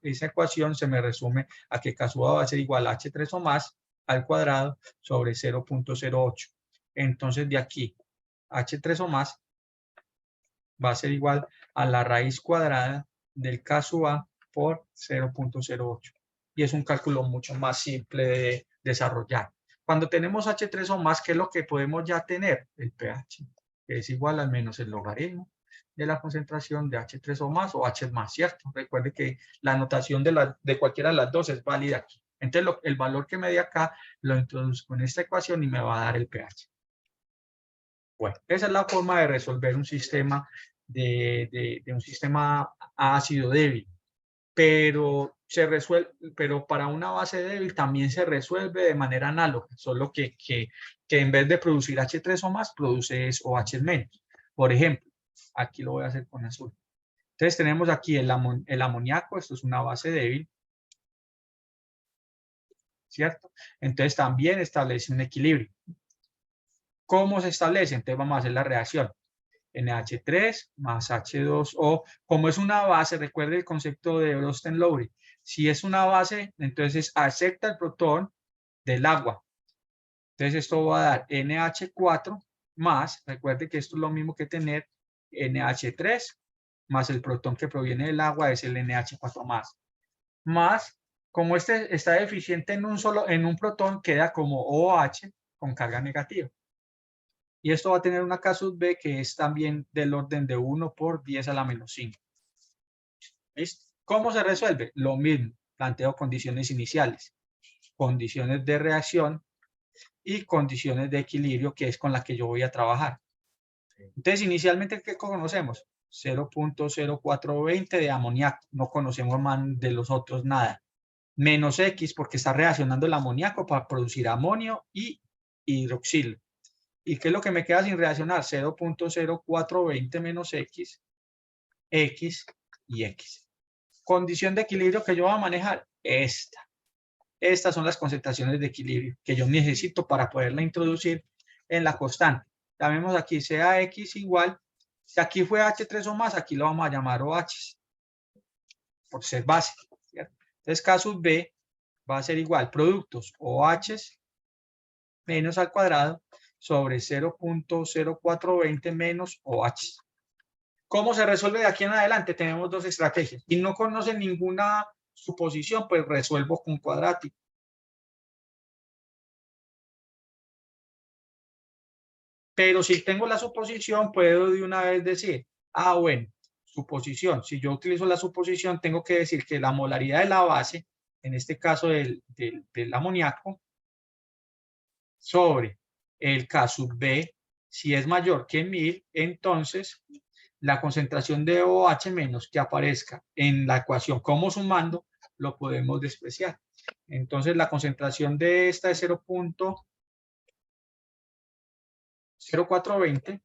ecuación se me resume a que K sub A va a ser igual a H3 o más al cuadrado sobre 0.08. Entonces de aquí, H3 o más va a ser igual a la raíz cuadrada del K sub A por 0.08. Y es un cálculo mucho más simple de desarrollar. Cuando tenemos H3 o más, ¿qué es lo que podemos ya tener? El pH, que es igual al menos el logaritmo de la concentración de H3 o más o H más, ¿cierto? Recuerde que la anotación de cualquiera de las dos es válida aquí. Entonces, el valor que me dé acá lo introduzco en esta ecuación y me va a dar el pH. Bueno, esa es la forma de resolver un sistema de un sistema ácido débil, pero para una base débil también se resuelve de manera análoga, solo que en vez de producir H3 o más, produce OH menos. Por ejemplo, aquí lo voy a hacer con azul. Entonces tenemos aquí el amoníaco, esto es una base débil, ¿cierto? Entonces también establece un equilibrio. ¿Cómo se establece? Entonces vamos a hacer la reacción. NH3 más H2O. Como es una base, recuerde el concepto de Bronsted-Lowry. Si es una base, entonces acepta el protón del agua. Entonces esto va a dar NH4 más, recuerde que esto es lo mismo que tener NH3 más el protón que proviene del agua, es el NH4 más, como este está deficiente en un protón, queda como OH con carga negativa. Y esto va a tener una K sub B que es también del orden de 1 por 10 a la menos 5. ¿Listo? ¿Cómo se resuelve? Lo mismo. Planteo condiciones iniciales, condiciones de reacción y condiciones de equilibrio, que es con la que yo voy a trabajar. Entonces, inicialmente, ¿qué conocemos? 0.0420 de amoníaco. No conocemos más de los otros nada. menos X porque está reaccionando el amoníaco para producir amonio y hidroxilo. ¿Y qué es lo que me queda sin reaccionar? 0.0420 menos X, X y X. Condición de equilibrio que yo voy a manejar, esta. Estas son las concentraciones de equilibrio que yo necesito para poderla introducir en la constante. Llamemos aquí sea X igual, si aquí fue H3 o más, aquí lo vamos a llamar OH, por ser base, ¿cierto? Entonces, K sub B va a ser igual, productos OH menos al cuadrado sobre 0.0420 menos OH. ¿Cómo se resuelve de aquí en adelante? Tenemos dos estrategias. Si no conocen ninguna suposición, pues resuelvo con cuadrático. Pero si tengo la suposición, puedo de una vez decir, bueno, suposición. Si yo utilizo la suposición, tengo que decir que la molaridad de la base, en este caso del amoníaco, sobre el K sub B, si es mayor que 1000, entonces la concentración de OH menos que aparezca en la ecuación como sumando, lo podemos despreciar. Entonces la concentración de esta es 0.0420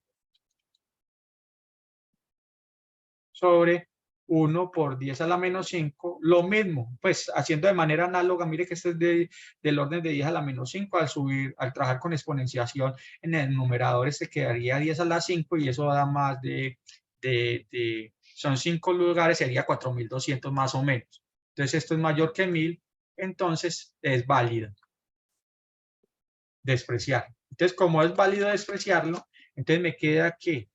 sobre 1 por 10 a la menos 5, lo mismo, pues haciendo de manera análoga, mire que este es del orden de 10 a la menos 5, al trabajar con exponenciación en el numerador este quedaría 10 a la 5 y eso da más son 5 lugares, sería 4200 más o menos. Entonces esto es mayor que 1000, entonces es válido despreciarlo. Entonces como es válido despreciarlo, entonces me queda que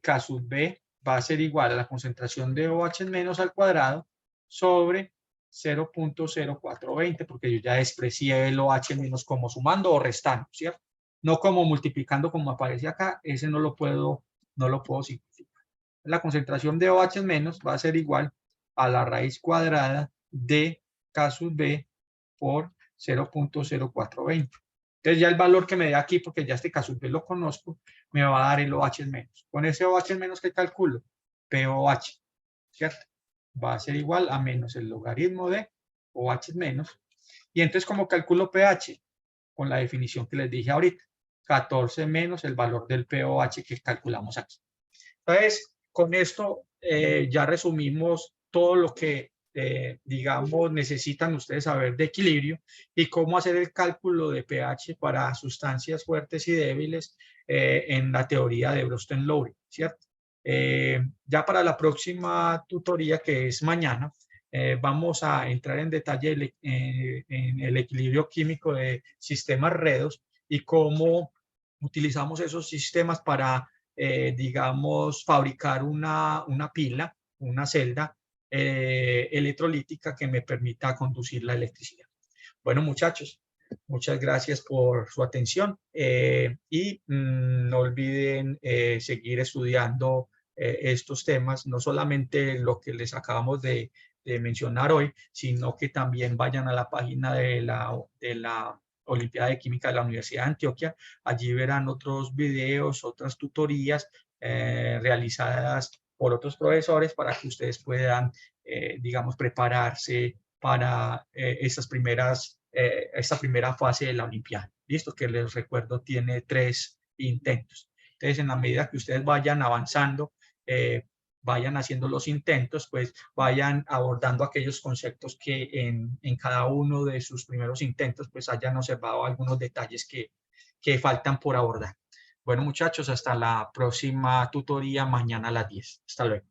K sub B va a ser igual a la concentración de OH menos al cuadrado sobre 0.0420, porque yo ya desprecié el OH menos como sumando o restando, ¿cierto? No como multiplicando como aparece acá, ese no lo puedo simplificar. La concentración de OH menos va a ser igual a la raíz cuadrada de K sub B por 0.0420. Entonces ya el valor que me dé aquí, porque ya este K sub B lo conozco, me va a dar el OH menos. Con ese OH menos que calculo, POH, ¿cierto? Va a ser igual a menos el logaritmo de OH menos. Y entonces, ¿cómo calculo pH? Con la definición que les dije ahorita. 14 menos el valor del pOH que calculamos aquí. Entonces, con esto ya resumimos todo lo que, digamos, necesitan ustedes saber de equilibrio y cómo hacer el cálculo de pH para sustancias fuertes y débiles en la teoría de Bronsted-Lowry, ¿cierto? Ya para la próxima tutoría, que es mañana, vamos a entrar en detalle en el equilibrio químico de sistemas redos y cómo utilizamos esos sistemas para digamos, fabricar una pila, una celda electrolítica que me permita conducir la electricidad. Bueno, muchachos, muchas gracias por su atención y no olviden seguir estudiando estos temas, no solamente lo que les acabamos de mencionar hoy, sino que también vayan a la página de la Olimpiada de Química de la Universidad de Antioquia. Allí verán otros videos, otras tutorías realizadas por otros profesores para que ustedes puedan, digamos, prepararse para esta primera fase de la Olimpiada. Listo, que les recuerdo tiene 3 intentos. Entonces, en la medida que ustedes vayan avanzando, vayan haciendo los intentos, pues vayan abordando aquellos conceptos que en cada uno de sus primeros intentos, pues hayan observado algunos detalles que faltan por abordar. Bueno, muchachos, hasta la próxima tutoría mañana a las 10. Hasta luego.